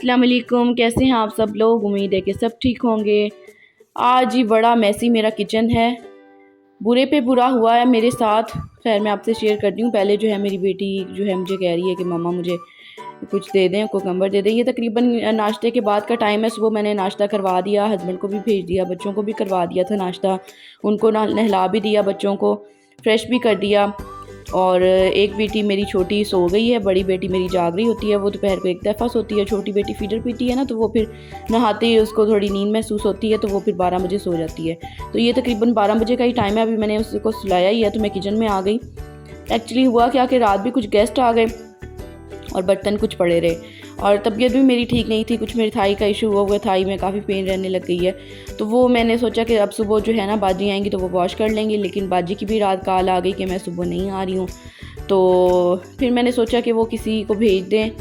अस्सलाम वालेकुम, कैसे हैं आप सब लोग। उम्मीद है कि सब ठीक होंगे। आज ही बड़ा मैसी मेरा किचन है, बुरे पे बुरा हुआ है मेरे साथ। खैर मैं आपसे शेयर करती हूँ। पहले जो है मेरी बेटी जो है मुझे कह रही है कि मम्मा मुझे कुछ दे दें, कोकम्बर दे दें। ये तकरीबन नाश्ते के बाद का टाइम है। सुबह मैंने नाश्ता करवा दिया, हस्बैंड को भी भेज दिया, बच्चों को भी करवा दिया था नाश्ता, उनको नहला भी दिया, बच्चों को फ्रेश भी कर दिया। और एक बेटी मेरी छोटी सो गई है, बड़ी बेटी मेरी जाग रही होती है। वो दोपहर को एक दफ़ा सोती है। छोटी बेटी फीडर पीती है ना, तो वो फिर नहाते ही उसको थोड़ी नींद महसूस होती है, तो वो फिर 12 बजे सो जाती है। तो ये तकरीबन 12 बजे का ही टाइम है। अभी मैंने उसको सुलाया ही है तो मैं किचन में आ गई। एक्चुअली हुआ क्या कि रात भी कुछ गेस्ट आ गए और बर्तन कुछ पड़े रहे, और तबीयत भी मेरी ठीक नहीं थी। कुछ मेरी थाई का इशू हुआ, थाई में काफ़ी पेन रहने लग गई है। तो वो मैंने सोचा कि अब सुबह जो है ना बाजी आएंगी तो वो वॉश कर लेंगी, लेकिन बाजी की भी रात कॉल आ गई कि मैं सुबह नहीं आ रही हूँ। तो फिर मैंने सोचा कि वो किसी को भेज दें।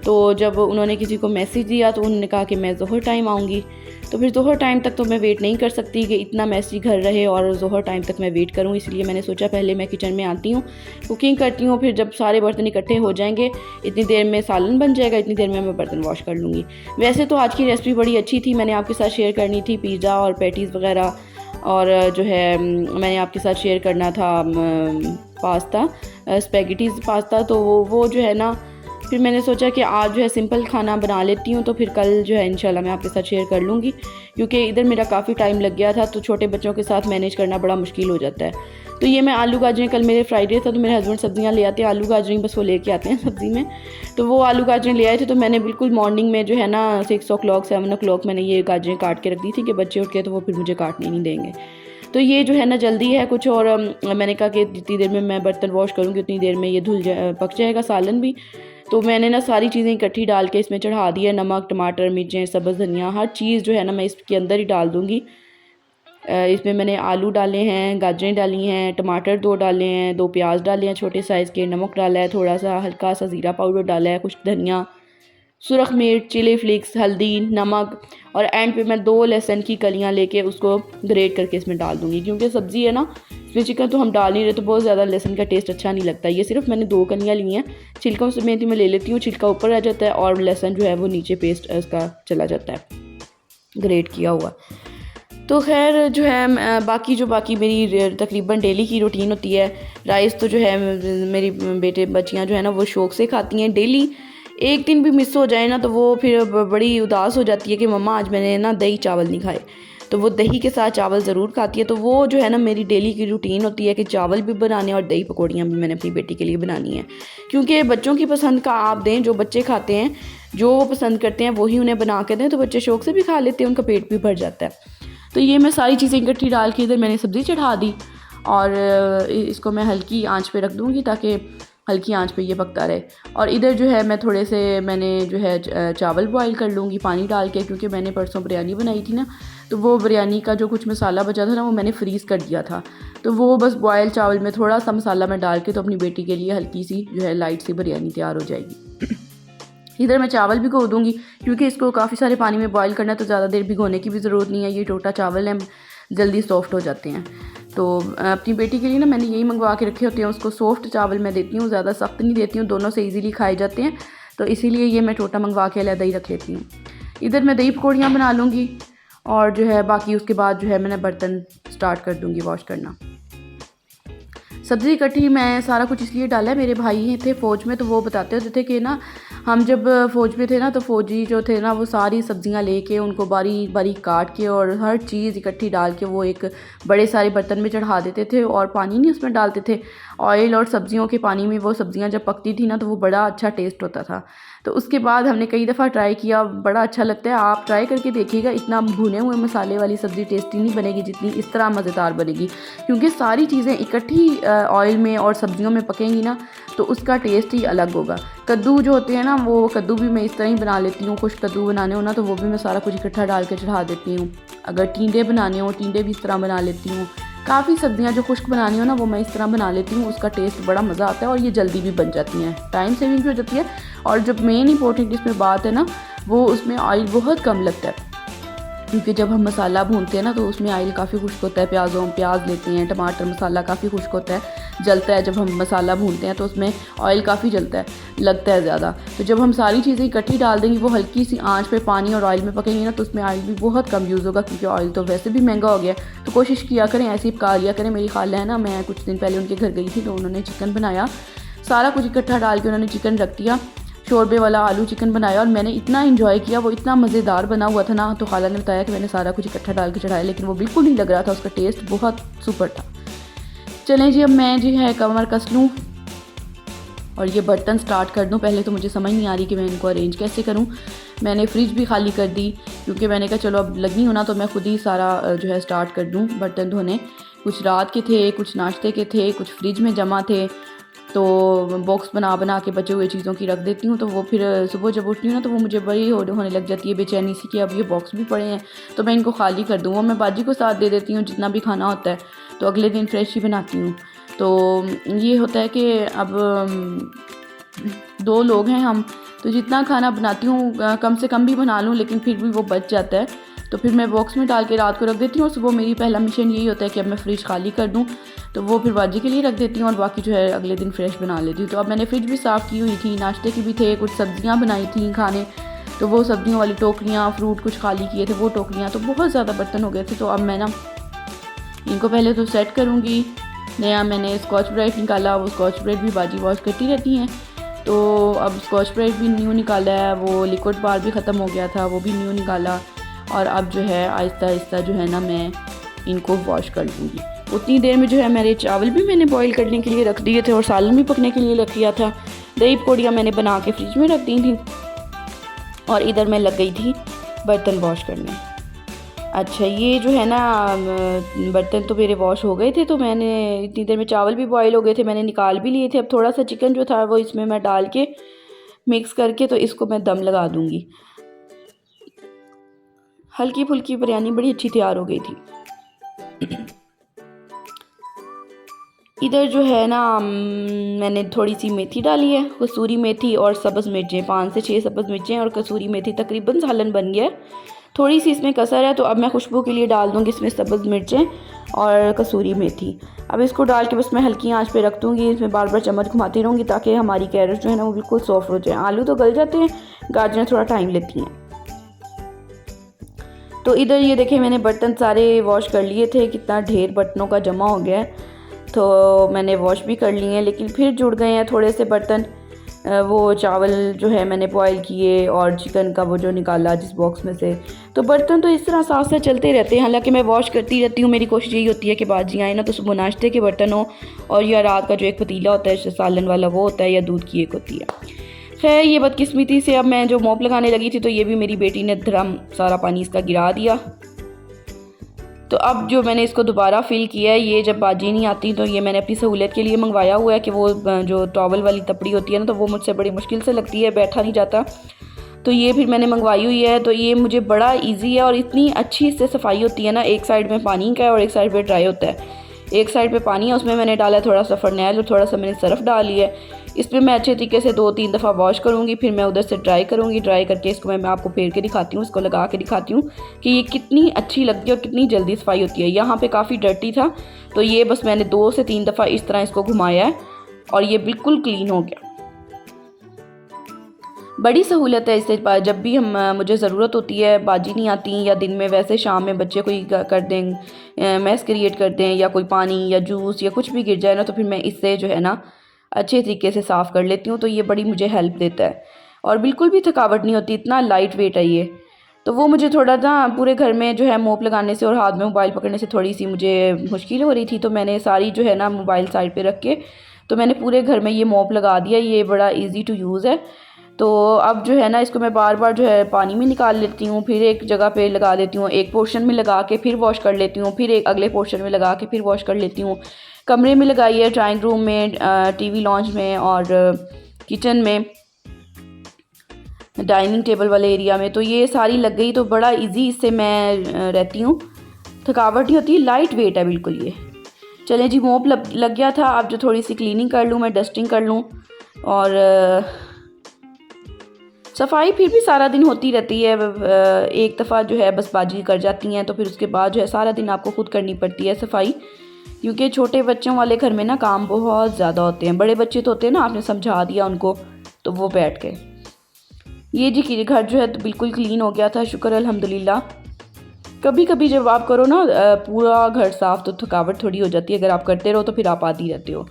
तो जब उन्होंने किसी को मैसेज दिया तो उन्होंने कहा कि मैं ज़ोहर टाइम आऊँगी। तो फिर ज़ोहर टाइम तक तो मैं वेट नहीं कर सकती कि इतना मैसी घर रहे और ज़ोहर टाइम तक मैं वेट करूँ। इसलिए मैंने सोचा पहले मैं किचन में आती हूँ, कुकिंग करती हूँ, फिर जब सारे बर्तन इकट्ठे हो जाएंगे इतनी देर में सालन बन जाएगा, इतनी देर में मैं बर्तन वॉश कर लूँगी। वैसे तो आज की रेसिपी बड़ी अच्छी थी, मैंने आपके साथ शेयर करनी थी पिज़्ज़ा और पैटीज़ वगैरह, और जो है मैंने आपके साथ शेयर करना था पास्ता, स्पैगेटीज़ पास्ता। तो वो जो है ना, फिर मैंने सोचा कि आज जो है सिंपल खाना बना लेती हूँ, तो फिर कल जो है इंशाल्लाह मैं आपके साथ शेयर कर लूँगी। क्योंकि इधर मेरा काफ़ी टाइम लग गया था, तो छोटे बच्चों के साथ मैनेज करना बड़ा मुश्किल हो जाता है। तो ये मैं आलू गाजरें, कल मेरे फ्राइडे था तो मेरे हस्बैंड सब्जियां ले आते हैं, आलू गाजरें बस वो लेके आते हैं सब्ज़ी में। तो वो आलू गाजरें ले आए थे, तो मैंने बिल्कुल मॉर्निंग में जो है ना 6 o'clock 7 o'clock मैंने ये गाजरें काट के रख दी थी कि बच्चे उठ के तो वो फिर मुझे काटने नहीं देंगे। तो ये जो है ना जल्दी है कुछ, और मैंने कहा कि जितनी देर में मैं बर्तन वॉश करूँगी उतनी देर में ये पक जाएगा सालन भी। तो मैंने ना सारी चीज़ें इकट्ठी डाल के इसमें चढ़ा दिया। नमक, टमाटर, मिर्चें, सब्ज़ धनिया, हर चीज़ जो है ना मैं इसके अंदर ही डाल दूँगी। इसमें मैंने आलू डाले हैं, गाजरें डाली हैं, टमाटर 2 डाले हैं, 2 प्याज डाले हैं छोटे साइज़ के, नमक डाला है, थोड़ा सा हल्का सा ज़ीरा पाउडर डाला है, कुछ धनिया, सुरख मिर्च, चिली फ्लेक्स, हल्दी, नमक, और एंड पे मैं 2 लहसुन की कलियां लेके उसको ग्रेट करके इसमें डाल दूँगी। क्योंकि सब्ज़ी है ना, इसमें चिकन तो हम डाल नहीं रहे, तो बहुत ज़्यादा लहसुन का टेस्ट अच्छा नहीं लगता। ये सिर्फ मैंने 2 कलियां ली हैं, छिलका समेत मैं ले लेती हूँ, छिलका ऊपर रह जाता है और लहसुन जो है वो नीचे पेस्ट उसका चला जाता है ग्रेट किया हुआ। तो खैर जो है बाकी मेरी तकरीबन डेली की रूटीन होती है। राइस तो जो है मेरी बेटे बच्चियाँ जो है ना वो शौक़ से खाती हैं डेली। एक दिन भी मिस हो जाए ना तो वो फिर बड़ी उदास हो जाती है कि मम्मा आज मैंने ना दही चावल नहीं खाए। तो वो दही के साथ चावल ज़रूर खाती है। तो वो जो है ना मेरी डेली की रूटीन होती है कि चावल भी बनाने और दही पकौड़ियाँ भी मैंने अपनी बेटी के लिए बनानी है। क्योंकि बच्चों की पसंद का आप दें, जो बच्चे खाते हैं, जो वो पसंद करते हैं वही उन्हें बना के दें, तो बच्चे शौक़ से भी खा लेते हैं, उनका पेट भी भर जाता है। तो ये मैं सारी चीज़ें इकट्ठी डाल के इधर मैंने सब्ज़ी चढ़ा दी, और इसको मैं हल्की आंच पे रख दूँगी ताकि हल्की आंच पे ये पकता रहे। और इधर जो है मैं थोड़े से मैंने जो है चावल बॉईल कर लूँगी पानी डाल के, क्योंकि मैंने परसों बिरयानी बनाई थी ना, तो वो बिरयानी का जो कुछ मसाला बचा था ना वो मैंने फ्रीज़ कर दिया था। तो वो बस बॉयल चावल में थोड़ा सा मसाला मैं डाल के तो अपनी बेटी के लिए हल्की सी जो है लाइट सी बिरयानी तैयार हो जाएगी। इधर मैं चावल भिगो दूँगी, क्योंकि इसको काफ़ी सारे पानी में बॉईल करना है, तो ज़्यादा देर भिगोने की भी ज़रूरत नहीं है। ये टोटा चावल है, जल्दी सॉफ्ट हो जाते हैं। तो अपनी बेटी के लिए ना मैंने यही मंगवा के रखे होते हैं, उसको सॉफ्ट चावल मैं देती हूँ, ज़्यादा सख्त नहीं देती हूँ, दोनों से इजीली खाए जाते हैं। तो इसीलिए ये मैं टोटा मंगवा के अलग ही रख लेती हूँ। इधर मैं दही पकौड़ियाँ बना लूँगी, और जो है बाकी उसके बाद जो है मैंने बर्तन स्टार्ट कर दूँगी वॉश करना। सब्ज़ी इकट्ठी मैं सारा कुछ इसलिए डाला है, मेरे भाई थे फ़ौज में, तो वो बताते होते थे कि ना हम जब फ़ौज में थे ना तो फ़ौजी जो थे ना वो सारी सब्ज़ियां लेके उनको बारीक बारीक काट के और हर चीज़ इकट्ठी डाल के वो एक बड़े सारे बर्तन में चढ़ा देते थे, और पानी नहीं उसमें डालते थे। ऑयल और सब्ज़ियों के पानी में वो सब्ज़ियां जब पकती थी ना तो वो बड़ा अच्छा टेस्ट होता था। तो उसके बाद हमने कई दफ़ा ट्राई किया, बड़ा अच्छा लगता है, आप ट्राई करके देखिएगा। इतना भुने हुए मसाले वाली सब्ज़ी टेस्टी नहीं बनेगी जितनी इस तरह मज़ेदार बनेगी, क्योंकि सारी चीज़ें इकट्ठी ऑयल में और सब्जियों में पकेंगी ना तो उसका टेस्ट ही अलग होगा। कद्दू जो होते हैं ना, वो कद्दू भी मैं इस तरह ही बना लेती हूँ। कुछ कद्दू बनाने हो ना तो वो भी मैं सारा कुछ इकट्ठा डाल के चढ़ा देती हूँ। अगर टींडे बनाने हो, टींडे भी इस तरह बना लेती हूँ। काफ़ी सब्जियाँ जो खुश्क बनानी हो ना वो मैं इस तरह बना लेती हूँ, उसका टेस्ट बड़ा मज़ा आता है, और ये जल्दी भी बन जाती हैं, टाइम सेविंग भी हो जाती है। और जब मेन इंपॉर्टेंट इसमें बात है ना, वो उसमें ऑयल बहुत कम लगता है, क्योंकि जब हम मसाला भूनते हैं ना तो उसमें ऑयल काफ़ी खुश्क होता है। प्याज लेते हैं, टमाटर, मसाला काफ़ी खुश्क होता है, जलता है, जब हम मसाला भूनते हैं तो उसमें ऑयल काफ़ी जलता है, लगता है ज़्यादा। तो जब हम सारी चीज़ें इकट्ठी डाल देंगे, वो हल्की सी आंच पे पानी और ऑयल में पकेंगे ना, तो उसमें ऑयल भी बहुत कम यूज़ होगा, क्योंकि ऑयल तो वैसे भी महंगा हो गया। तो कोशिश किया करें, ऐसे ही पका लिया करें। मेरी खाला है ना, मैं कुछ दिन पहले उनके घर गई थी तो उन्होंने चिकन बनाया, सारा कुछ इकट्ठा डाल के उन्होंने चिकन रख दिया, शोरबे वाला आलू चिकन बनाया, और मैंने इतना एंजॉय किया, वो इतना मज़ेदार बना हुआ था ना। तो खाला ने बताया कि मैंने सारा कुछ इकट्ठा डाल के चढ़ाया, लेकिन वो बिल्कुल नहीं लग रहा था, उसका टेस्ट बहुत सुपर था। चलें जी, अब मैं जी है कमर कस लूँ और ये बर्तन स्टार्ट कर दूँ। पहले तो मुझे समझ नहीं आ रही कि मैं इनको अरेंज कैसे करूँ। मैंने फ्रिज भी खाली कर दी, क्योंकि मैंने कहा चलो अब लगी हूँ ना, तो मैं खुद ही सारा जो है स्टार्ट कर दूँ बर्तन धोने। कुछ रात के थे, कुछ नाश्ते के थे, कुछ फ्रिज में जमा थे, तो बॉक्स बना के बचे हुए चीज़ों की रख देती हूँ। तो वो फिर सुबह जब उठती हूँ ना, तो वो मुझे बड़ी होने लग जाती है बेचैनी सी कि अब ये बॉक्स भी पड़े हैं, तो मैं इनको खाली कर दूँ। वो मैं बाजी को साथ दे देती हूँ जितना भी खाना होता है, तो अगले दिन फ्रेश ही बनाती हूँ। तो ये होता है कि अब 2 लोग हैं हम, तो जितना खाना बनाती हूँ कम से कम भी बना लूँ, लेकिन फिर भी वो बच जाता है, तो फिर मैं बॉक्स में डाल के रात को रख देती हूँ। और सुबह मेरी पहला मिशन यही होता है कि अब मैं फ्रिज खाली कर दूँ, तो वो फिर बाजी के लिए रख देती हूँ और बाकी जो है अगले दिन फ्रेश बना लेती हूँ। तो अब मैंने फ्रिज भी साफ़ की हुई थी, नाश्ते की भी थे, कुछ सब्जियाँ बनाई थी खाने, तो वो सब्जियों वाली टोकरियाँ, फ्रूट कुछ खाली किए थे वो टोकरियाँ, तो बहुत ज़्यादा बर्तन हो गए थे। तो अब मैं ना इनको पहले तो सेट करूँगी। नया मैंने स्कॉच ब्राइट निकाला, वो स्कॉच ब्राइट भी बाजी वॉश करती रहती हैं, तो अब स्कॉच ब्राइट भी न्यू निकाला है, वो लिक्विड बार भी ख़त्म हो गया था, वो भी न्यू निकाला। और अब जो है आहिस्ता आहिस्ता जो है ना मैं इनको वॉश कर लूँगी। उतनी देर में जो है मेरे चावल भी मैंने बॉईल करने के लिए रख दिए थे और सालन भी पकने के लिए रख दिया था। दही पकौड़ियाँ मैंने बना के फ्रिज में रख दी थी, और इधर मैं लग गई थी बर्तन वॉश करने। अच्छा, ये जो है ना बर्तन तो मेरे वॉश हो गए थे, तो मैंने इतनी देर में चावल भी बॉईल हो गए थे, मैंने निकाल भी लिए थे। अब थोड़ा सा चिकन जो था वो इसमें मैं डाल के मिक्स करके, तो इसको मैं दम लगा दूँगी। हल्की फुल्की बिरयानी बड़ी अच्छी तैयार हो गई थी। इधर जो है ना मैंने थोड़ी सी मेथी डाली है, कसूरी मेथी और सब्ज़ मिर्चें, 5 से 6 सब्ज़ मिर्चें और कसूरी मेथी, तकरीबन सालन बन गया है। थोड़ी सी इसमें कसर है, तो अब मैं खुशबू के लिए डाल दूँगी इसमें सब्ज़ मिर्चें और कसूरी मेथी। अब इसको डाल के बस मैं हल्की आंच पे रख दूँगी, इसमें बार बार चम्मच घुमाती रहूँगी ताकि हमारी कैरेट जो है ना वो बिल्कुल सॉफ्ट हो जाए। आलू तो गल जाते हैं, गाजरें थोड़ा टाइम लेती हैं। तो इधर ये देखें, मैंने बर्तन सारे वॉश कर लिए थे, कितना ढेर बर्तनों का जमा हो गया है, तो मैंने वॉश भी कर लिए हैं, लेकिन फिर जुड़ गए हैं थोड़े से बर्तन। वो चावल जो है मैंने बॉईल किए और चिकन का वो जो निकाला जिस बॉक्स में से, तो बर्तन तो इस तरह साथ साथ चलते रहते हैं। हालांकि मैं वॉश करती रहती हूँ, मेरी कोशिश यही होती है कि बाजी आए ना तो सुबह नाश्ते के बर्तन हो, और या रात का जो एक पतीला होता है सालन वाला वो होता है, या दूध की एक होती है। खैर, ये बदकिस्मती से अब मैं जो मोप लगाने लगी थी, तो ये भी मेरी बेटी ने धड़म सारा पानी इसका गिरा दिया। तो अब जो मैंने इसको दोबारा फिल किया है, ये जब बाजी नहीं आती, तो ये मैंने अपनी सहूलियत के लिए मंगवाया हुआ है कि वो जो टॉवल वाली तपड़ी होती है ना, तो वो मुझसे बड़ी मुश्किल से लगती है, बैठा नहीं जाता, तो ये फिर मैंने मंगवाई हुई है। तो ये मुझे बड़ा इजी है और इतनी अच्छी इससे सफाई होती है ना। एक साइड में पानी का है और एक साइड पे ड्राई होता है। एक साइड पे पानी है, उसमें मैंने डाला थोड़ा सा फरनैल और थोड़ा सा मैंने सरफ डाल लिया है। इस पर मैं अच्छे तरीके से 2-3 दफ़ा वॉश करूँगी, फिर मैं उधर से ड्राई करूँगी। ड्राई करके इसको मैं आपको फेर के दिखाती हूँ, इसको लगा के दिखाती हूँ कि ये कितनी अच्छी लगती है और कितनी जल्दी सफाई होती है। यहाँ पे काफ़ी डर्टी था, तो ये बस मैंने 2 से 3 दफ़ा इस तरह इसको घुमाया है और ये बिल्कुल क्लीन हो गया। बड़ी सहूलत है इससे। जब भी मुझे ज़रूरत होती है, बाजी नहीं आती, या दिन में वैसे शाम में बच्चे कोई कर दें, मैस क्रिएट कर दें, या कोई पानी या जूस या कुछ भी गिर जाए ना, तो फिर मैं इससे जो है ना अच्छे तरीके से साफ़ कर लेती हूँ। तो ये बड़ी मुझे हेल्प देता है और बिल्कुल भी थकावट नहीं होती, इतना लाइट वेट है ये। तो वो मुझे थोड़ा ना पूरे घर में जो है मोप लगाने से और हाथ में मोबाइल पकड़ने से थोड़ी सी मुझे मुश्किल हो रही थी, तो मैंने सारी जो है ना मोबाइल साइड पे रख के, तो मैंने पूरे घर में ये मोप लगा दिया। ये बड़ा ईजी टू यूज़ है। तो अब जो है ना इसको मैं बार बार जो है पानी में निकाल लेती हूँ, फिर एक जगह पे लगा देती हूँ, एक पोर्शन में लगा के फिर वॉश कर लेती हूँ, फिर एक अगले पोर्शन में लगा के फिर वॉश कर लेती हूँ। कमरे में लगाई है, ड्राइंग रूम में, टीवी लॉन्च में और किचन में, डाइनिंग टेबल वाले एरिया में, तो ये सारी लग गई। तो बड़ा इजी इससे मैं रहती हूँ, थकावट नहीं होती, लाइट वेट है बिल्कुल ये। चलें जी, मोप लग गया था। अब जो थोड़ी सी क्लीनिंग कर लूँ मैं, डस्टिंग कर लूँ, और सफाई फिर भी सारा दिन होती रहती है। एक दफ़ा जो है बस बाजी कर जाती हैं, तो फिर उसके बाद जो है सारा दिन आपको खुद करनी पड़ती है सफाई। क्योंकि छोटे बच्चों वाले घर में ना काम बहुत ज़्यादा होते हैं। बड़े बच्चे तो होते हैं ना, आपने समझा दिया उनको तो वो बैठ गए। ये जी कि घर जो है तो बिल्कुल क्लीन हो गया था, शुक्र अल्हम्दुलिल्लाह। कभी कभी जब आप करो ना पूरा घर साफ़ तो थकावट थोड़ी हो जाती है, अगर आप करते रहो तो फिर आप आती रहते हो।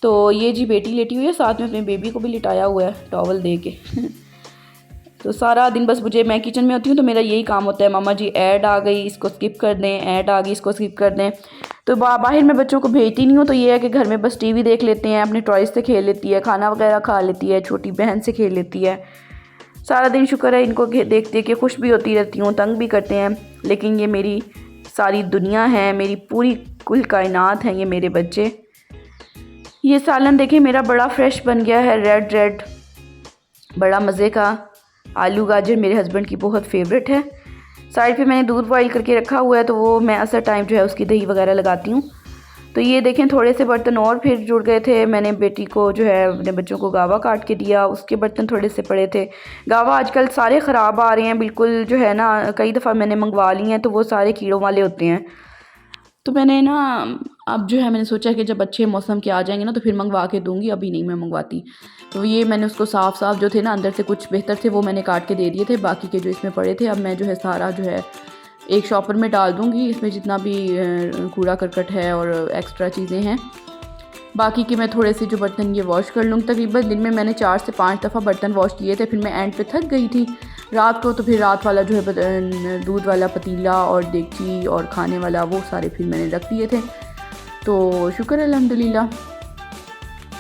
तो ये जी बेटी लेटी हुई है, साथ में अपने बेबी को भी लिटाया हुआ है टॉवल दे के तो सारा दिन बस मैं किचन में होती हूँ तो मेरा यही काम होता है, मामा जी ऐड आ गई इसको स्किप कर दें, ऐड आ गई इसको स्किप कर दें। तो बाहर मैं बच्चों को भेजती नहीं हूँ, तो ये है कि घर में बस टीवी देख लेते हैं, अपने टॉयज़ से खेल लेती है, खाना वगैरह खा लेती है, छोटी बहन से खेल लेती है। सारा दिन शुक्र है इनको देख देख के खुश भी होती रहती हूँ, तंग भी करते हैं, लेकिन ये मेरी सारी दुनिया है, मेरी पूरी कुल कायनात है ये मेरे बच्चे। ये सालन देखें मेरा बड़ा फ्रेश बन गया है, रेड रेड, बड़ा मज़े का। आलू गाजर मेरे हस्बैंड की बहुत फेवरेट है। साइड पे मैंने दूध बॉईल करके रखा हुआ है, तो वो मैं असर टाइम जो है उसकी दही वगैरह लगाती हूँ। तो ये देखें थोड़े से बर्तन और फिर जुड़ गए थे। मैंने बेटी को जो है अपने बच्चों को गावा काट के दिया, उसके बर्तन थोड़े से पड़े थे। गावा आजकल सारे ख़राब आ रहे हैं बिल्कुल, जो है ना कई दफ़ा मैंने मंगवा लिए हैं तो वो सारे कीड़ों वाले होते हैं। तो मैंने ना अब जो है मैंने सोचा कि जब अच्छे मौसम के आ जाएंगे ना तो फिर मंगवा के दूंगी, अभी नहीं मैं मंगवाती। तो ये मैंने उसको साफ़ जो थे ना अंदर से कुछ बेहतर थे वो मैंने काट के दे दिए थे, बाकी के जो इसमें पड़े थे अब मैं जो है सारा जो है एक शॉपर में डाल दूंगी। इसमें जितना भी कूड़ा करकट है और एक्स्ट्रा चीज़ें हैं, बाकी के मैं थोड़े से जो बर्तन ये वॉश कर लूँगी। तकरीबन दिन में मैंने 4 से 5 दफ़ा बर्तन वॉश किए थे, फिर मैं एंड पे थक गई थी रात को, तो फिर रात वाला जो है दूध वाला पतीला और देगची और खाने वाला वो सारे फिर मैंने रख दिए थे। तो शुक्र अल्हम्दुलिल्लाह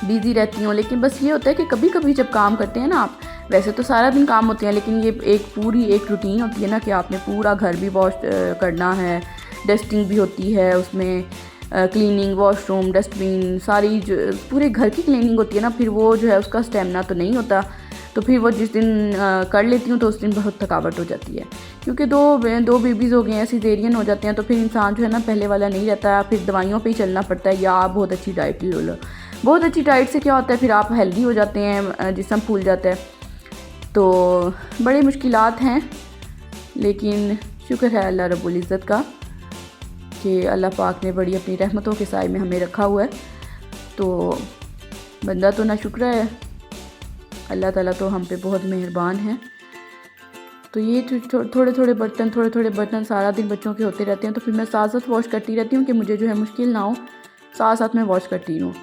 बिज़ी रहती हूँ, लेकिन बस ये होता है कि कभी कभी जब काम करते हैं ना आप, वैसे तो सारा दिन काम होते हैं, लेकिन ये एक रूटीन होती है ना कि आपने पूरा घर भी वॉश करना है, डस्टिंग भी होती है उसमें, क्लीनिंग, वॉशरूम, डस्टबिन, सारी जो पूरे घर की क्लीनिंग होती है ना, फिर वो जो है उसका स्टेमिना तो नहीं होता। तो फिर वो जिस दिन कर लेती हूँ तो उस दिन बहुत थकावट हो जाती है, क्योंकि दो बेबीज़ हो गए हैं, सिजेरियन हो जाते हैं, तो फिर इंसान जो है ना पहले वाला नहीं रहता, फिर दवाइयों पे ही चलना पड़ता है, या आप बहुत अच्छी डाइट ले लो। बहुत अच्छी डाइट से क्या होता है, फिर आप हेल्दी हो जाते हैं, जिस्म फूल जाता है। तो बड़ी मुश्किलात हैं, लेकिन शुक्र है अल्लाह रब्बुल इज़्ज़त का कि अल्लाह पाक ने बड़ी अपनी रहमतों के साए में हमें रखा हुआ है। तो बंदा तो ना शुक्र है, अल्लाह ताला तो हम पे बहुत मेहरबान है। तो ये थोड़े थोड़े बर्तन सारा दिन बच्चों के होते रहते हैं, तो फिर मैं साथ साथ वॉश करती रहती हूँ कि मुझे जो है मुश्किल ना हो, साथ साथ मैं वॉश करती हूँ।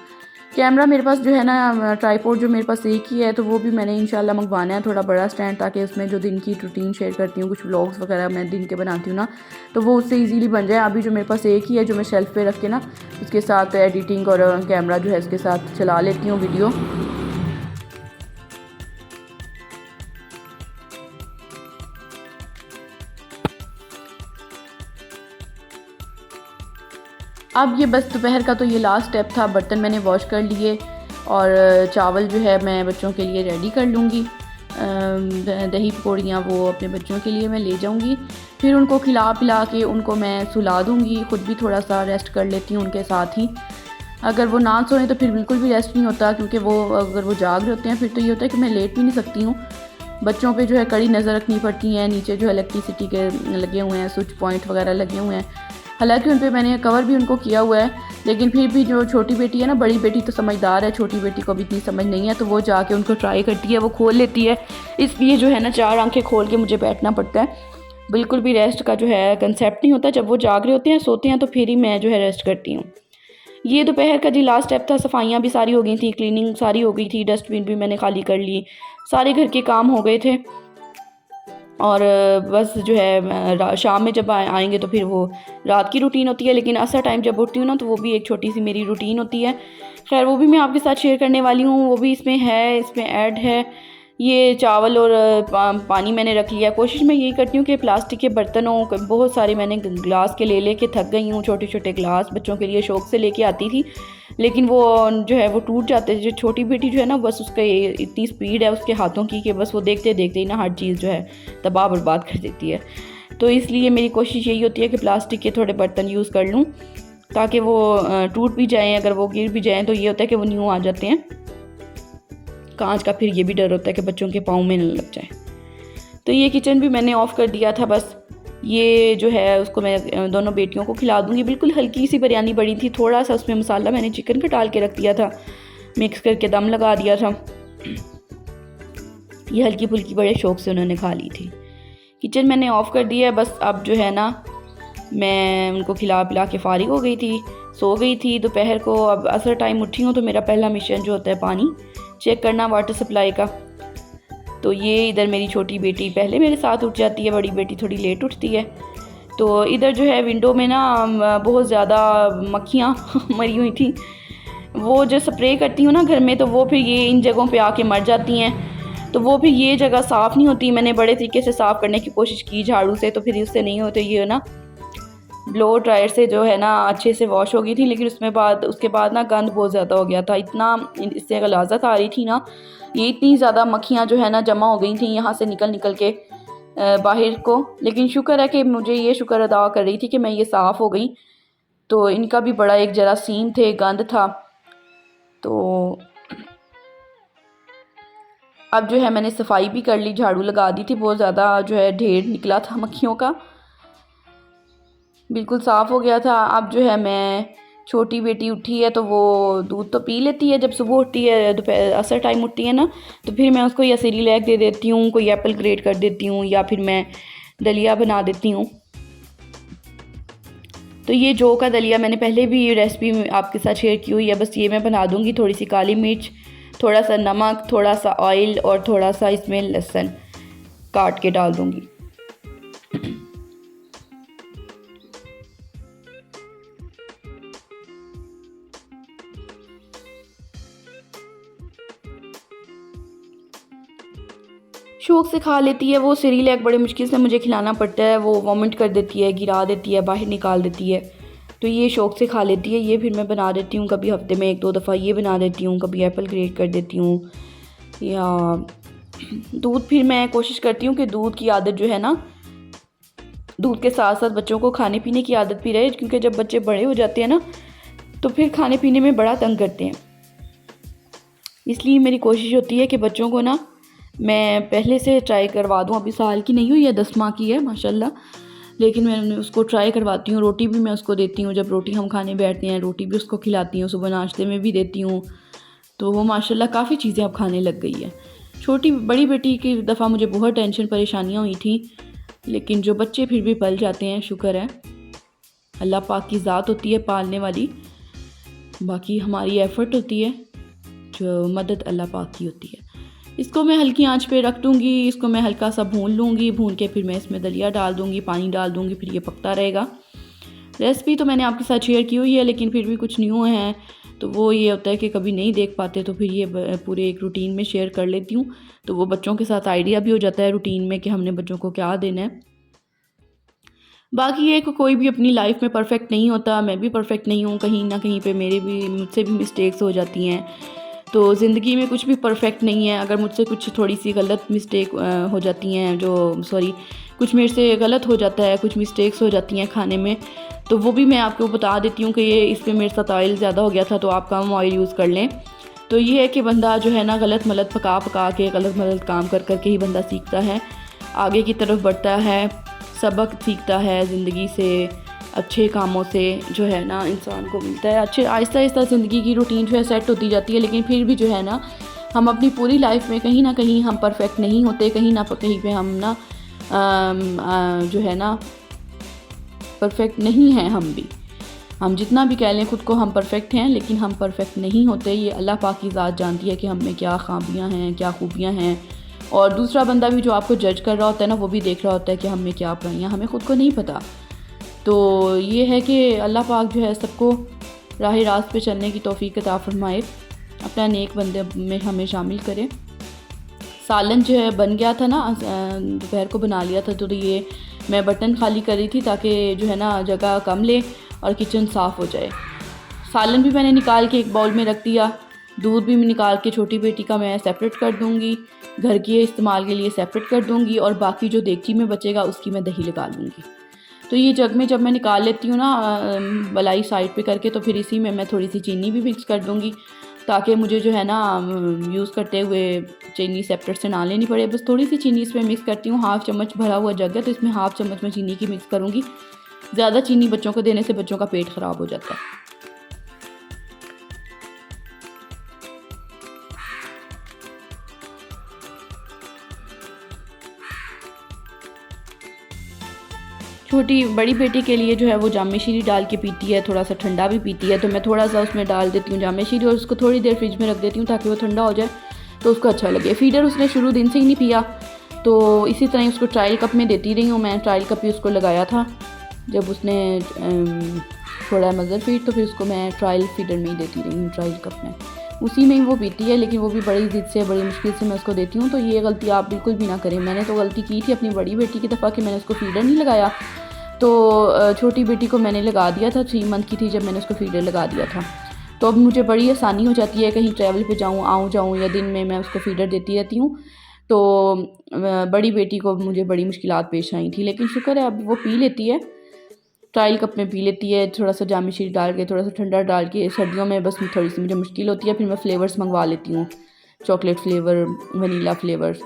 कैमरा मेरे पास जो है ना ट्राईपोड जो मेरे पास एक ही है, तो वो भी मैंने इंशाल्लाह मंगवाना है थोड़ा बड़ा स्टैंड, ताकि उसमें जो दिन की रूटीन शेयर करती हूँ, कुछ व्लॉग्स वगैरह मैं दिन के बनाती हूँ ना, तो वो उससे इजीली बन जाए। अभी जो मेरे पास एक ही है जो मैं शेल्फ़ पे रख के ना उसके साथ एडिटिंग और कैमरा जो है उसके साथ चला लेती हूँ वीडियो। अब ये बस दोपहर का तो ये लास्ट स्टेप था, बर्तन मैंने वॉश कर लिए और चावल जो है मैं बच्चों के लिए रेडी कर लूँगी। दही पकौड़ियाँ वो अपने बच्चों के लिए मैं ले जाऊँगी, फिर उनको खिला पिला के उनको मैं सुला दूँगी, ख़ुद भी थोड़ा सा रेस्ट कर लेती हूँ उनके साथ ही। अगर वो ना सोएं तो फिर बिल्कुल भी रेस्ट नहीं होता, क्योंकि वो अगर वो जाग रहे होते हैं फिर तो ये होता है कि मैं लेट भी नहीं सकती हूँ। बच्चों पे जो है कड़ी नज़र रखनी पड़ती है, नीचे जो इलेक्ट्रिसिटी के लगे हुए हैं, स्विच पॉइंट वगैरह लगे हुए हैं, हालांकि उन पे मैंने कवर भी उनको किया हुआ है, लेकिन फिर भी जो छोटी बेटी है ना, बड़ी बेटी तो समझदार है, छोटी बेटी को भी इतनी समझ नहीं है, तो वो जाके उनको ट्राई करती है, वो खोल लेती है। इसलिए जो है ना 4 आंखें खोल के मुझे बैठना पड़ता है, बिल्कुल भी रेस्ट का जो है कंसेप्ट नहीं होता। जब वो जाग रहे होते हैं, सोते हैं, तो फिर ही मैं जो है रेस्ट करती हूँ। ये दोपहर का जी लास्ट स्टेप था। सफाइयाँ भी सारी हो गई थी, क्लीनिंग सारी हो गई थी, डस्टबिन भी मैंने खाली कर ली, सारे घर के काम हो गए थे। और बस जो है शाम में जब आएंगे तो फिर वो रात की रूटीन होती है, लेकिन असर टाइम जब उठती हूँ ना तो वो भी एक छोटी सी मेरी रूटीन होती है। खैर वो भी मैं आपके साथ शेयर करने वाली हूँ, वो भी इसमें है, इसमें ऐड है। ये चावल और पानी मैंने रख लिया। कोशिश मैं यही करती हूँ कि प्लास्टिक के बर्तनों, बहुत सारे मैंने ग्लास के ले के थक गई हूँ, छोटे छोटे ग्लास बच्चों के लिए शौक़ से लेके आती थी, लेकिन वो जो है वो टूट जाते हैं। जो छोटी बेटी जो है ना, बस उसका इतनी स्पीड है उसके हाथों की कि बस वो देखते देखते ही ना हर चीज़ जो है तबाह बर्बाद कर देती है। तो इसलिए मेरी कोशिश यही होती है कि प्लास्टिक के थोड़े बर्तन यूज़ कर लूँ, ताकि वो टूट भी जाएँ, अगर वो गिर भी जाएँ तो ये होता है कि वो न्यू आ जाते हैं। कांच का फिर ये भी डर होता है कि बच्चों के पाँव में न लग जाए। तो ये किचन भी मैंने ऑफ़ कर दिया था, बस ये जो है उसको मैं दोनों बेटियों को खिला दूँगी। बिल्कुल हल्की सी बिरयानी बनी थी, थोड़ा सा उसमें मसाला मैंने चिकन का डाल के रख दिया था, मिक्स करके दम लगा दिया था। ये हल्की फुल्की बड़े शौक़ से उन्होंने खा ली थी। किचन मैंने ऑफ़ कर दिया है, बस अब जो है ना मैं उनको खिला पिला के फ़ारिग हो गई थी, सो गई थी दोपहर को। अब असर टाइम उठी हूँ तो मेरा पहला मिशन जो होता है पानी चेक करना वाटर सप्लाई का। तो ये इधर मेरी छोटी बेटी पहले मेरे साथ उठ जाती है, बड़ी बेटी थोड़ी लेट उठती है। तो इधर जो है विंडो में ना बहुत ज़्यादा मक्खियाँ मरी हुई थी। वो जो स्प्रे करती हूँ ना घर में, तो वो फिर ये इन जगहों पे आके मर जाती हैं। तो वो फिर ये जगह साफ़ नहीं होती। मैंने बड़े तरीके से साफ़ करने की कोशिश की झाड़ू से, तो फिर उससे नहीं होते। ये ना ब्लो ड्रायर से जो है ना अच्छे से वॉश हो गई थी, लेकिन उसके बाद ना गंद बहुत ज़्यादा हो गया था। इतना इससे गलाज़त आ रही थी ना, ये इतनी ज़्यादा मक्खियाँ जो है ना जमा हो गई थी यहाँ से निकल के बाहर को। लेकिन शुक्र है कि मुझे ये शुक्र अदा कर रही थी कि मैं ये साफ़ हो गई। तो इनका भी बड़ा एक जरासीम थे, गंद था। तो अब जो है मैंने सफाई भी कर ली, झाड़ू लगा दी थी, बहुत ज़्यादा जो है ढेर निकला था मक्खियों का, बिल्कुल साफ़ हो गया था। अब जो है मैं छोटी बेटी उठी है तो वो दूध तो पी लेती है जब सुबह उठती है, दोपहर असर टाइम उठती है ना, तो फिर मैं उसको या सेरेलैक दे देती हूँ, कोई एप्पल ग्रेट कर देती हूँ, या फिर मैं दलिया बना देती हूँ। तो ये जौ का दलिया मैंने पहले भी रेसिपी आपके साथ शेयर की हुई है। बस ये मैं बना दूँगी, थोड़ी सी काली मिर्च, थोड़ा सा नमक, थोड़ा सा ऑयल और थोड़ा सा इसमें लहसुन काट के डाल दूँगी। शौक़ से खा लेती है वो। सेरेलैक बड़े मुश्किल से मुझे खिलाना पड़ता है, वो वॉमिट कर देती है, गिरा देती है, बाहर निकाल देती है। तो ये शौक़ से खा लेती है। ये फिर मैं बना देती हूँ, कभी हफ्ते में 1-2 दफ़ा ये बना देती हूँ, कभी एप्पल ग्रेट कर देती हूँ। या दूध फिर मैं कोशिश करती हूँ कि दूध की आदत जो है ना, दूध के साथ साथ बच्चों को खाने पीने की आदत भी रहे, क्योंकि जब बच्चे बड़े हो जाते हैं ना तो फिर खाने पीने में बड़ा तंग करते हैं। इसलिए मेरी कोशिश होती है कि बच्चों को ना मैं पहले से ट्राई करवा दूँ। अभी साल की नहीं हुई है, 10 माह की है माशाल्लाह, लेकिन मैं उसको ट्राई करवाती हूँ। रोटी भी मैं उसको देती हूँ, जब रोटी हम खाने बैठते हैं रोटी भी उसको खिलाती हूँ, सुबह नाश्ते में भी देती हूँ। तो वो माशाल्लाह काफ़ी चीज़ें अब खाने लग गई है। बड़ी बेटी की दफ़ा मुझे बहुत टेंशन परेशानियाँ हुई थी, लेकिन जो बच्चे फिर भी पल जाते हैं, शुक्र है, अल्लाह पाक की ज़ात होती है पालने वाली, बाकी हमारी एफ़र्ट होती है, जो मदद अल्लाह पाक की होती है। इसको मैं हल्की आंच पे रख दूँगी, इसको मैं हल्का सा भून लूँगी, भून के फिर मैं इसमें दलिया डाल दूँगी, पानी डाल दूँगी, फिर ये पकता रहेगा। रेसिपी तो मैंने आपके साथ शेयर की हुई है, लेकिन फिर भी कुछ न्यू है तो वो ये होता है कि कभी नहीं देख पाते, तो फिर ये पूरे एक रूटीन में शेयर कर लेती हूँ। तो वो बच्चों के साथ आइडिया भी हो जाता है रूटीन में कि हमने बच्चों को क्या देना है। बाकी ये कि कोई भी अपनी लाइफ में परफेक्ट नहीं होता, मैं भी परफेक्ट नहीं हूँ, कहीं ना कहीं पे मुझसे भी मिस्टेक्स हो जाती हैं। तो ज़िंदगी में कुछ भी परफेक्ट नहीं है। अगर मुझसे कुछ थोड़ी सी गलत मिस्टेक हो जाती हैं, कुछ मेरे से गलत हो जाता है, कुछ मिस्टेक्स हो जाती हैं खाने में, तो वो भी मैं आपको बता देती हूँ कि ये इसमें मेरे साथ ऑयल ज़्यादा हो गया था, तो आप कम ऑयल यूज़ कर लें। तो ये है कि बंदा जो है ना गलत मलत पका के गलत मलत काम कर के ही बंदा सीखता है, आगे की तरफ बढ़ता है, सबक सीखता है ज़िंदगी से, अच्छे कामों से जो है ना इंसान को मिलता है। अच्छे आहिस्ता आहिस्ता ज़िंदगी की रूटीन जो है सेट होती जाती है, लेकिन फिर भी जो है ना हम अपनी पूरी लाइफ में कहीं ना कहीं हम परफेक्ट नहीं होते, कहीं ना कहीं पे हम ना जो है ना परफेक्ट नहीं हैं। हम जितना भी कह लें खुद को हम परफेक्ट हैं, लेकिन हम परफेक्ट नहीं होते। ये अल्लाह पाक की ज़ात जानती है कि हम में क्या ख़ामियाँ हैं, क्या खूबियाँ हैं। और दूसरा बंदा भी जो आपको जज कर रहा होता है ना, वो भी देख रहा होता है कि हम में क्या बुराइयाँ, हमें ख़ुद को नहीं पता। तो ये है कि अल्लाह पाक जो है सबको राह रास्त पे चलने की तौफीक अता फरमाए, अपना नेक बंदे में हमें शामिल करे। सालन जो है बन गया था ना, दोपहर को बना लिया था, तो ये मैं बर्तन खाली कर रही थी ताकि जो है ना जगह कम ले और किचन साफ़ हो जाए। सालन भी मैंने निकाल के एक बाउल में रख दिया, दूध भी निकाल के छोटी बेटी का मैं सेपरेट कर दूँगी, घर के इस्तेमाल के लिए सेपरेट कर दूँगी, और बाकी जो देगची में बचेगा उसकी मैं दही लगा लूँगी। तो ये जग में जब मैं निकाल लेती हूँ ना बलाई साइड पे करके, तो फिर इसी में मैं थोड़ी सी चीनी भी मिक्स कर दूँगी, ताकि मुझे जो है ना यूज़ करते हुए चीनी सेपरेट से ना लेनी पड़े। बस थोड़ी सी चीनी इसमें मिक्स करती हूँ, हाफ़ चम्मच भरा हुआ जग है तो इसमें हाफ़ चम्मच मैं चीनी की मिक्स करूँगी। ज़्यादा चीनी बच्चों को देने से बच्चों का पेट ख़राब हो जाता है। बड़ी बेटी के लिए जो है वो जामे शीरी डाल के पीती है, थोड़ा सा ठंडा भी पीती है, तो मैं थोड़ा सा उसमें डाल देती हूँ जामे शीरी और उसको थोड़ी देर फ्रिज में रख देती हूँ ताकि वो ठंडा हो जाए तो उसको अच्छा लगे। फीडर उसने शुरू दिन से ही नहीं पिया, तो इसी तरह उसको ट्रायल कप में देती रही हूँ। मैं ट्रायल कप ही उसको लगाया था जब उसने थोड़ा मदर फीड, तो फिर उसको मैं ट्रायल फीडर में ही देती रही हूँ, ट्रायल कप में, उसी में ही वो पीती है। लेकिन वो भी बड़ी ज़िद से, बड़ी मुश्किल से मैं उसको देती हूँ। तो ये गलती आप बिल्कुल भी ना करें। मैंने तो गलती की थी अपनी बड़ी बेटी की दफ़ा कि मैंने उसको फीडर नहीं लगाया, तो छोटी बेटी को मैंने लगा दिया था, 3 मंथ की थी जब मैंने उसको फीडर लगा दिया था। तो अब मुझे बड़ी आसानी हो जाती है, कहीं ट्रैवल पे जाऊँ या दिन में मैं उसको फीडर देती रहती हूँ। तो बड़ी बेटी को मुझे बड़ी मुश्किलात पेश आई थी, लेकिन शुक्र है अब वो पी लेती है, ट्रायल कप में पी लेती है, थोड़ा सा जामी शीरी डाल के, थोड़ा सा ठंडा डाल के। सर्दियों में बस थोड़ी सी मुझे मुश्किल होती है, फिर मैं फ्लेवर्स मंगवा लेती हूँ, चॉकलेट फ्लेवर, वनीला फ्लेवर,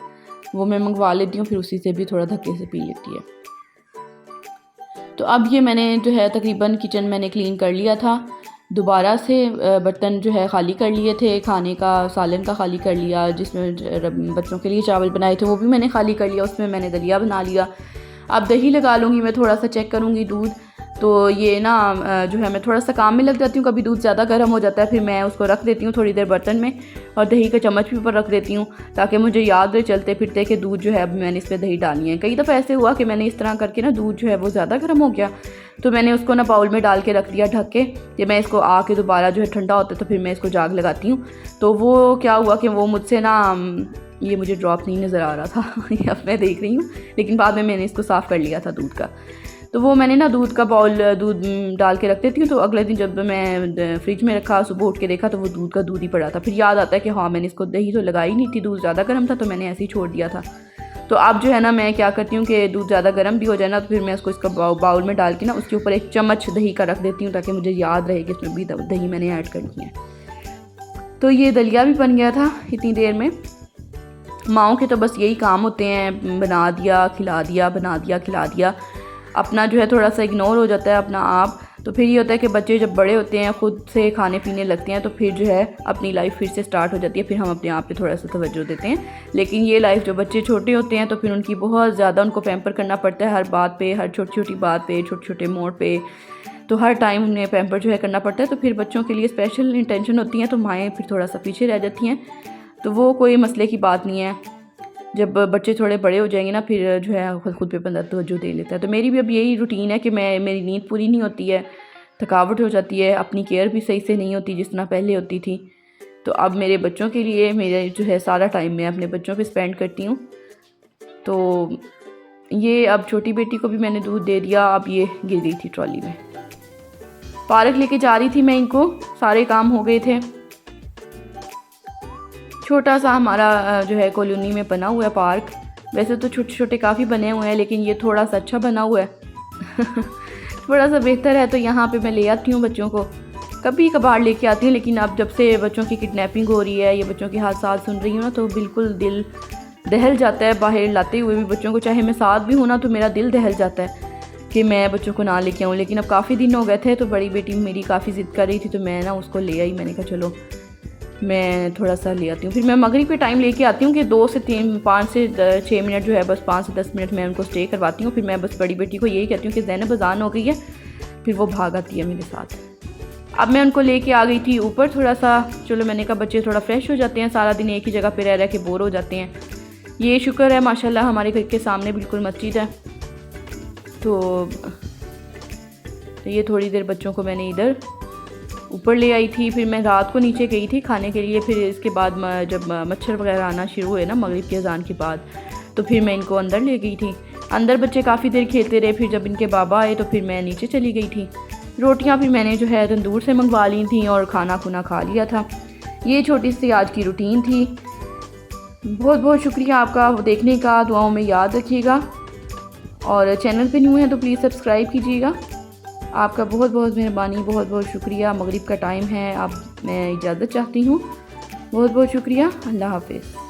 वो मैं मंगवा लेती हूँ, फिर उसी से भी थोड़ा धक्के से पी लेती है। तो अब ये मैंने जो है तकरीबन किचन मैंने क्लीन कर लिया था, दोबारा से बर्तन जो है ख़ाली कर लिए थे, खाने का सालन का ख़ाली कर लिया, जिसमें बच्चों के लिए चावल बनाए थे वो भी मैंने ख़ाली कर लिया, उसमें मैंने दलिया बना लिया। अब दही लगा लूँगी, मैं थोड़ा सा चेक करूँगी दूध, तो ये ना जो है मैं थोड़ा सा काम में लग जाती हूँ, कभी दूध ज़्यादा गर्म हो जाता है, फिर मैं उसको रख देती हूँ थोड़ी देर बर्तन में, और दही का चम्मच भी ऊपर रख देती हूँ ताकि मुझे याद रहे चलते फिरते कि दूध जो है अब मैंने इस पर दही डालनी है। कई दफ़ा ऐसे हुआ कि मैंने इस तरह करके ना दूध जो है वो ज़्यादा गर्म हो गया, तो मैंने उसको ना बाउल में डाल के रख दिया ढक के, कि मैं इसको आके दोबारा जो है ठंडा होता है तो फिर मैं इसको जाग लगाती हूँ। तो वो क्या हुआ कि वो मुझसे ना, ये मुझे ड्रॉप नहीं नज़र आ रहा था ये अब मैं देख रही हूँ, लेकिन बाद में मैंने इसको साफ़ कर लिया था दूध का। तो वो मैंने ना दूध का बाउल दूध डाल के रख देती हूँ, तो अगले दिन जब मैं फ्रिज में रखा, सुबह उठ के देखा तो वो दूध का दूध ही पड़ा था। फिर याद आता है कि हाँ मैंने इसको दही तो लगाई नहीं थी, दूध ज़्यादा गर्म था तो मैंने ऐसे ही छोड़ दिया था। तो अब जो है ना मैं क्या करती हूँ कि दूध ज़्यादा गर्म भी हो जाए ना, तो फिर मैं उसको इसका बाउल में डाल के ना उसके ऊपर 1 चम्मच दही का रख देती हूँ ताकि मुझे याद रहे कि इसमें भी दही मैंने ऐड करनी है। तो ये दलिया भी बन गया था इतनी देर में। माओं के तो बस यही काम होते हैं, बना दिया खिला दिया, बना दिया खिला दिया, अपना जो है थोड़ा सा इग्नोर हो जाता है अपना आप। तो फिर ये होता है कि बच्चे जब बड़े होते हैं, ख़ुद से खाने पीने लगते हैं, तो फिर जो है अपनी लाइफ फिर से स्टार्ट हो जाती है, फिर हम अपने आप पे थोड़ा सा तवज्जो देते हैं। लेकिन ये लाइफ जो बच्चे छोटे होते हैं तो फिर उनकी बहुत ज़्यादा उनको पैम्पर करना पड़ता है, हर बात पे, हर छोटी छोटी बात पे, छोटे छोटे मोड़ पे, तो हर टाइम उन्हें पैम्पर जो है करना पड़ता है। तो फिर बच्चों के लिए स्पेशल इंटेंशन होती हैं, तो माएँ फिर थोड़ा सा पीछे रह जाती हैं, तो वो कोई मसले की बात नहीं है। जब बच्चे थोड़े बड़े हो जाएंगे ना, फिर जो है खुद पे बंदा तवज्जो दे लेता है। तो मेरी भी अब यही रूटीन है कि मेरी नींद पूरी नहीं होती है, थकावट हो जाती है, अपनी केयर भी सही से नहीं होती जिस तरह पहले होती थी। तो अब मेरे बच्चों के लिए मेरे जो है सारा टाइम मैं अपने बच्चों पे स्पेंड करती हूँ। तो ये अब छोटी बेटी को भी मैंने दूध दे दिया, अब ये गिर गई थी ट्रॉली में। पार्क लेके जा रही थी मैं इनको, सारे काम हो गए थे। छोटा सा हमारा जो है कॉलोनी में बना हुआ है पार्क, वैसे तो छोटे छोटे काफ़ी बने हुए हैं, लेकिन ये थोड़ा सा अच्छा बना हुआ है थोड़ा सा बेहतर है, तो यहाँ पे मैं ले आती हूँ बच्चों को, कभी कभार लेके आती हूँ। लेकिन अब जब से बच्चों की किडनैपिंग हो रही है, ये बच्चों के हादसात सुन रही हूँ ना, तो बिल्कुल दिल दहल जाता है। बाहर लाते हुए भी बच्चों को, चाहे मैं साथ भी हूँ ना, तो मेरा दिल दहल जाता है कि मैं बच्चों को ना लेके आऊँ। लेकिन अब काफ़ी दिन हो गए थे, तो बड़ी बेटी मेरी काफ़ी ज़िद कर रही थी, तो मैं ना उसको ले आई। मैंने कहा चलो मैं थोड़ा सा ले आती हूँ। फिर मैं मगरिब पे टाइम लेके आती हूँ कि 2 से 3, 5 से 6 मिनट जो है, बस 5 से 10 मिनट मैं उनको स्टे करवाती हूँ। फिर मैं बस बड़ी बेटी को यही कहती हूँ कि ज़ैनब अज़ान हो गई है, फिर वो भाग आती है मेरे साथ। अब मैं उनको लेके आ गई थी ऊपर थोड़ा सा, चलो मैंने कहा बच्चे थोड़ा फ्रेश हो जाते हैं, सारा दिन एक ही जगह पे रह के बोर हो जाते हैं। ये शुक्र है माशाल्लाह हमारे घर के सामने बिल्कुल मस्जिद है, तो ये थोड़ी देर बच्चों को मैंने इधर ऊपर ले आई थी। फिर मैं रात को नीचे गई थी खाने के लिए। फिर इसके बाद जब मच्छर वगैरह आना शुरू हुए ना मगरिब की अज़ान के बाद, तो फिर मैं इनको अंदर ले गई थी। अंदर बच्चे काफ़ी देर खेलते रहे। फिर जब इनके बाबा आए तो फिर मैं नीचे चली गई थी। रोटियां फिर मैंने जो है तंदूर से मंगवा ली थी और खाना खुना खा लिया था। ये छोटी सी आज की रूटीन थी। बहुत बहुत शुक्रिया आपका देखने का, दुआओं में याद रखिएगा, और चैनल पे न्यू है तो प्लीज़ सब्सक्राइब कीजिएगा। आपका बहुत बहुत मेहरबानी, बहुत बहुत शुक्रिया। मगरिब का टाइम है, अब मैं इजाज़त चाहती हूँ। बहुत बहुत शुक्रिया। अल्लाह हाफ़िज़।